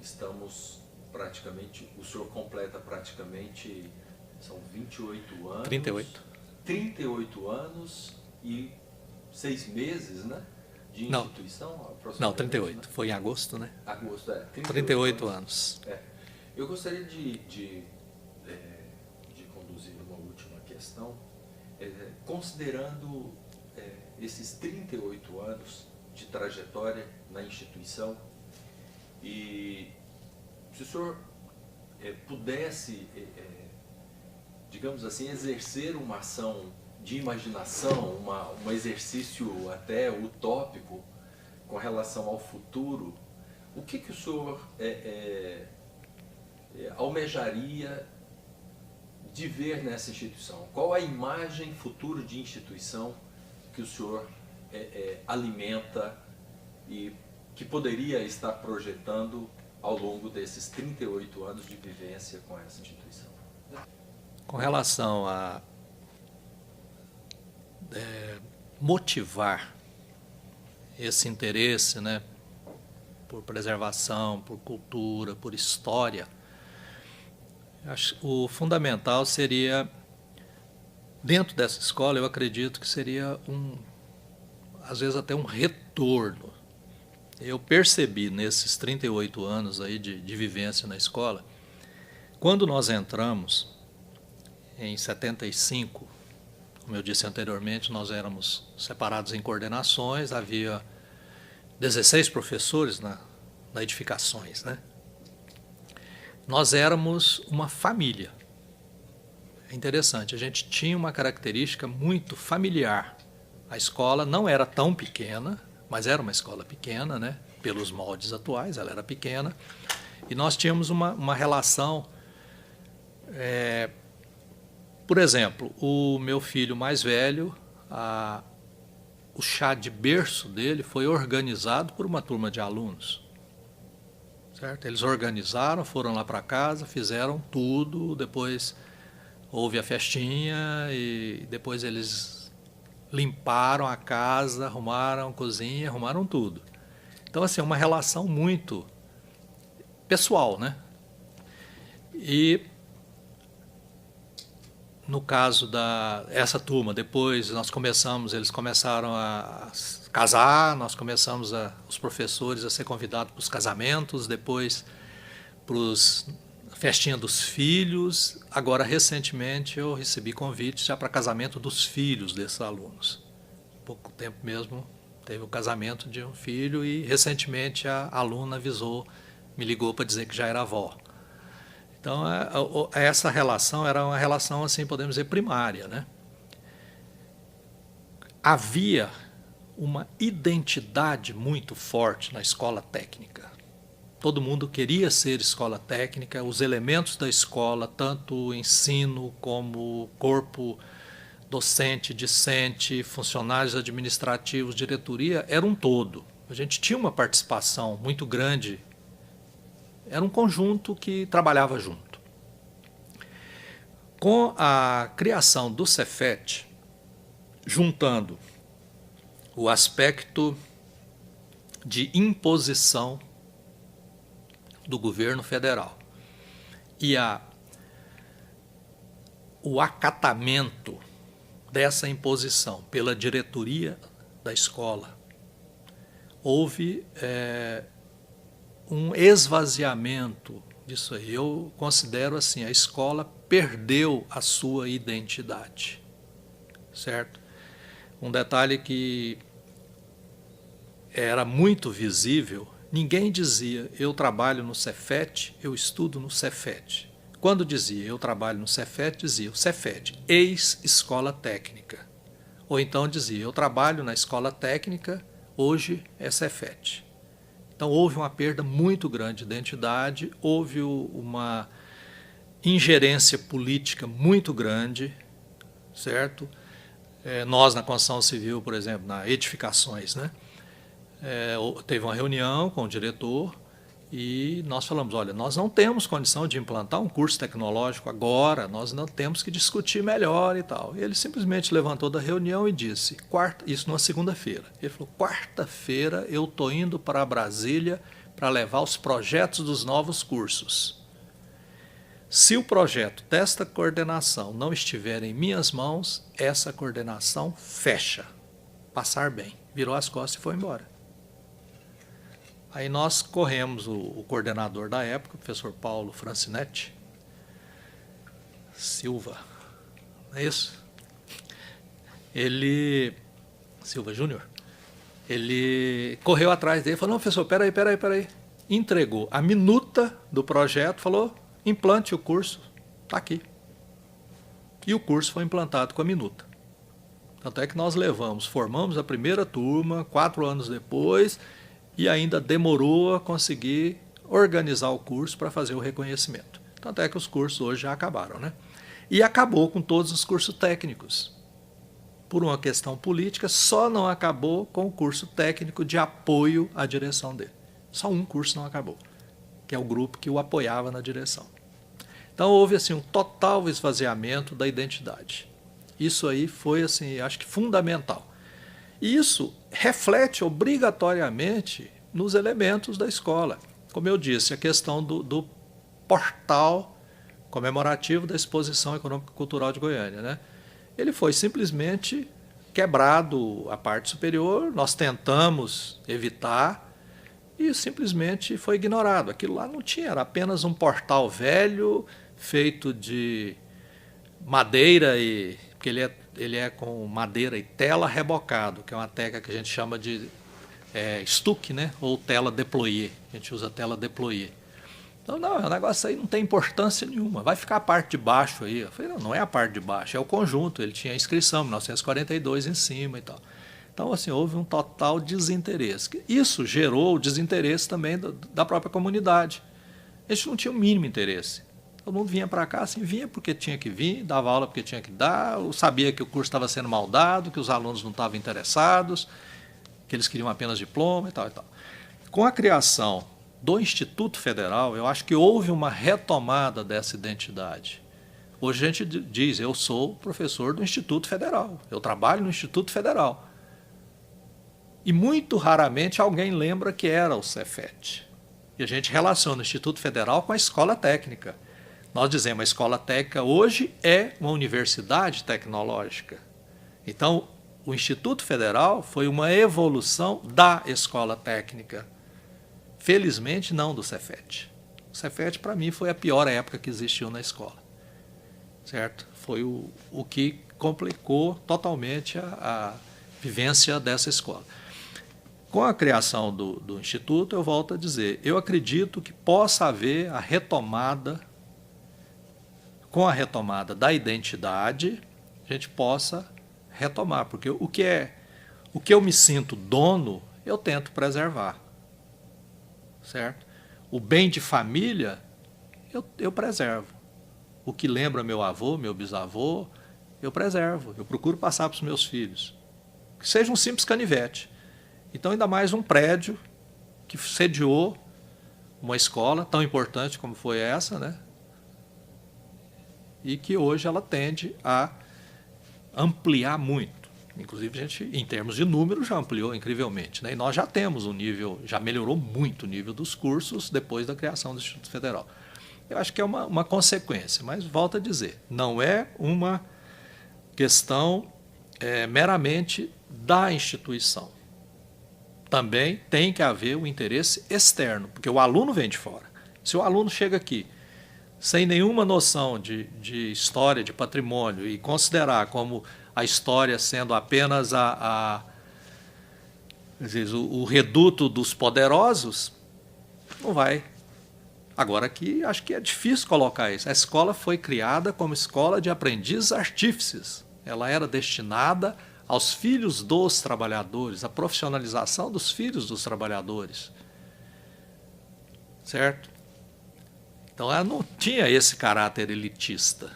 estamos praticamente, o senhor completa praticamente, são 28 anos. 38. 38 anos e 6 meses, né? De instituição, aproximadamente. Não, 38. Né? Foi em agosto, né? Agosto, 38 anos. Eu gostaria de conduzir uma última questão, considerando esses 38 anos de trajetória na instituição, e se o senhor pudesse, digamos assim, exercer uma ação de imaginação, um exercício até utópico com relação ao futuro, o que o senhor almejaria de ver nessa instituição? Qual a imagem futura de instituição que o senhor alimenta e que poderia estar projetando ao longo desses 38 anos de vivência com essa instituição? Com relação a motivar esse interesse, né, por preservação, por cultura, por história, o fundamental seria, dentro dessa escola, eu acredito que seria às vezes até um retorno. Eu percebi nesses 38 anos aí de vivência na escola, quando nós entramos em 75, como eu disse anteriormente, nós éramos separados em coordenações, havia 16 professores na edificações, né? Nós éramos uma família. É interessante, a gente tinha uma característica muito familiar. A escola não era tão pequena, mas era uma escola pequena, né? Pelos moldes atuais, ela era pequena. E nós tínhamos uma relação... Por exemplo, o meu filho mais velho, o chá de berço dele foi organizado por uma turma de alunos. Certo? Eles organizaram, foram lá para casa, fizeram tudo, depois houve a festinha e depois eles limparam a casa, arrumaram a cozinha, arrumaram tudo. Então, assim, uma relação muito pessoal, né? E no caso essa turma, depois eles começaram a casar, nós começamos os professores a ser convidados para os casamentos, depois para a festinha dos filhos. Agora, recentemente, eu recebi convites já para casamento dos filhos desses alunos. Há pouco tempo mesmo teve o casamento de um filho e, recentemente, a aluna me ligou para dizer que já era avó. Então, essa relação era uma relação, assim, podemos dizer, primária, né? Havia uma identidade muito forte na escola técnica. Todo mundo queria ser escola técnica, os elementos da escola, tanto o ensino como o corpo docente, discente, funcionários administrativos, diretoria, era um todo. A gente tinha uma participação muito grande. Era um conjunto que trabalhava junto. Com a criação do Cefet, juntando o aspecto de imposição do governo federal e o acatamento dessa imposição pela diretoria da escola, houve um esvaziamento disso aí. Eu considero assim, a escola perdeu a sua identidade, certo? Um detalhe que era muito visível, ninguém dizia, eu trabalho no Cefet, eu estudo no Cefet. Quando dizia, eu trabalho no Cefet, dizia o Cefet, ex-escola técnica. Ou então dizia, eu trabalho na escola técnica, hoje é Cefet. Então, houve uma perda muito grande de identidade, houve uma ingerência política muito grande, certo? Nós, na construção civil, por exemplo, na edificações, né? Teve uma reunião com o diretor e nós falamos, olha, nós não temos condição de implantar um curso tecnológico agora, nós não temos que discutir melhor e tal. E ele simplesmente levantou da reunião e disse, isso numa segunda-feira, ele falou, quarta-feira eu estou indo para Brasília para levar os projetos dos novos cursos. Se o projeto desta coordenação não estiver em minhas mãos, essa coordenação fecha. Passar bem. Virou as costas e foi embora. Aí nós corremos o coordenador da época, o professor Paulo Francinetti Silva, não é isso? Ele, Silva Júnior, ele correu atrás dele e falou, não, professor, peraí. Entregou a minuta do projeto, falou, implante o curso, está aqui. E o curso foi implantado com a minuta. Tanto é que nós formamos a primeira turma, 4 anos depois, e ainda demorou a conseguir organizar o curso para fazer o reconhecimento. Tanto é que os cursos hoje já acabaram, né? E acabou com todos os cursos técnicos. Por uma questão política, só não acabou com o curso técnico de apoio à direção dele. Só um curso não acabou, que é o grupo que o apoiava na direção. Então houve assim, um total esvaziamento da identidade. Isso aí foi, assim, acho que fundamental. E isso reflete obrigatoriamente nos elementos da escola. Como eu disse, a questão do portal comemorativo da Exposição Econômica e Cultural de Goiânia, né? Ele foi simplesmente quebrado a parte superior, nós tentamos evitar e simplesmente foi ignorado. Aquilo lá não tinha, era apenas um portal velho, feito de madeira, porque ele é com madeira e tela rebocado, que é uma técnica que a gente chama de stuck, né? Ou tela déployée. A gente usa tela déployée. Então, não, o negócio aí não tem importância nenhuma, vai ficar a parte de baixo aí. Eu falei, não é a parte de baixo, é o conjunto, ele tinha inscrição, 1942 em cima e tal. Então, assim, houve um total desinteresse. Isso gerou o desinteresse também da própria comunidade. A gente não tinha o mínimo interesse. Todo mundo vinha para cá, assim, vinha porque tinha que vir, dava aula porque tinha que dar, sabia que o curso estava sendo mal dado, que os alunos não estavam interessados, que eles queriam apenas diploma e tal e tal. Com a criação do Instituto Federal, eu acho que houve uma retomada dessa identidade. Hoje a gente diz, eu sou professor do Instituto Federal, eu trabalho no Instituto Federal. E muito raramente alguém lembra que era o Cefet. E a gente relaciona o Instituto Federal com a escola técnica. Nós dizemos, a escola técnica hoje é uma universidade tecnológica. Então, o Instituto Federal foi uma evolução da escola técnica. Felizmente, não do Cefet. O Cefet, para mim, foi a pior época que existiu na escola. Certo? Foi o que complicou totalmente a vivência dessa escola. Com a criação do Instituto, eu volto a dizer, eu acredito que possa haver a retomada, com a retomada da identidade, a gente possa retomar, porque o que eu me sinto dono, eu tento preservar. Certo? O bem de família, eu preservo. O que lembra meu avô, meu bisavô, eu preservo. Eu procuro passar para os meus filhos. Que seja um simples canivete. Então, ainda mais um prédio que sediou uma escola tão importante como foi essa, né? E que hoje ela tende a ampliar muito. Inclusive, a gente, em termos de número, já ampliou incrivelmente, né? E nós já temos um nível, já melhorou muito o nível dos cursos depois da criação do Instituto Federal. Eu acho que é uma consequência, mas volto a dizer, não é uma questão meramente da instituição. Também tem que haver o interesse externo, porque o aluno vem de fora. Se o aluno chega aqui sem nenhuma noção de história, de patrimônio, e considerar como a história sendo apenas o reduto dos poderosos, não vai. Agora aqui acho que é difícil colocar isso. A escola foi criada como escola de aprendizes artífices. Ela era destinada aos filhos dos trabalhadores, a profissionalização dos filhos dos trabalhadores. Certo? Então ela não tinha esse caráter elitista.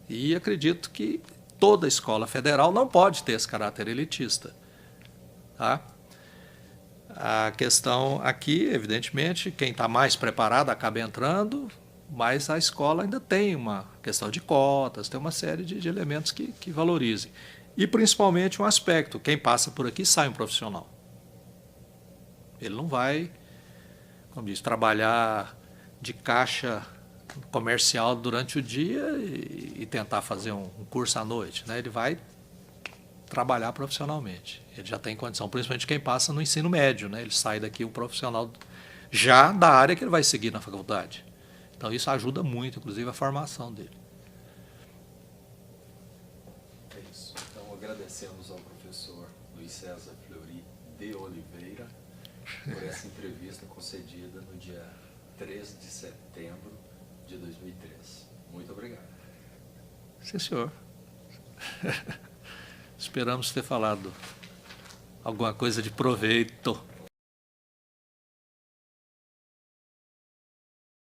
E acredito que toda escola federal não pode ter esse caráter elitista. Tá? A questão aqui, evidentemente, quem está mais preparado acaba entrando, mas a escola ainda tem uma questão de cotas, tem uma série de elementos que valorizem. E principalmente um aspecto, quem passa por aqui sai um profissional. Ele não vai, como diz, trabalhar de caixa comercial durante o dia e tentar fazer um curso à noite, né? Ele vai trabalhar profissionalmente. Ele já tem condição, principalmente quem passa no ensino médio, né? Ele sai daqui um profissional já da área que ele vai seguir na faculdade. Então isso ajuda muito, inclusive, a formação dele. É isso. Então agradecemos ao professor Luiz César Fleury de Oliveira por essa entrevista concedida no dia 3 de setembro de 2003. Muito obrigado. Sim, senhor. Esperamos ter falado alguma coisa de proveito.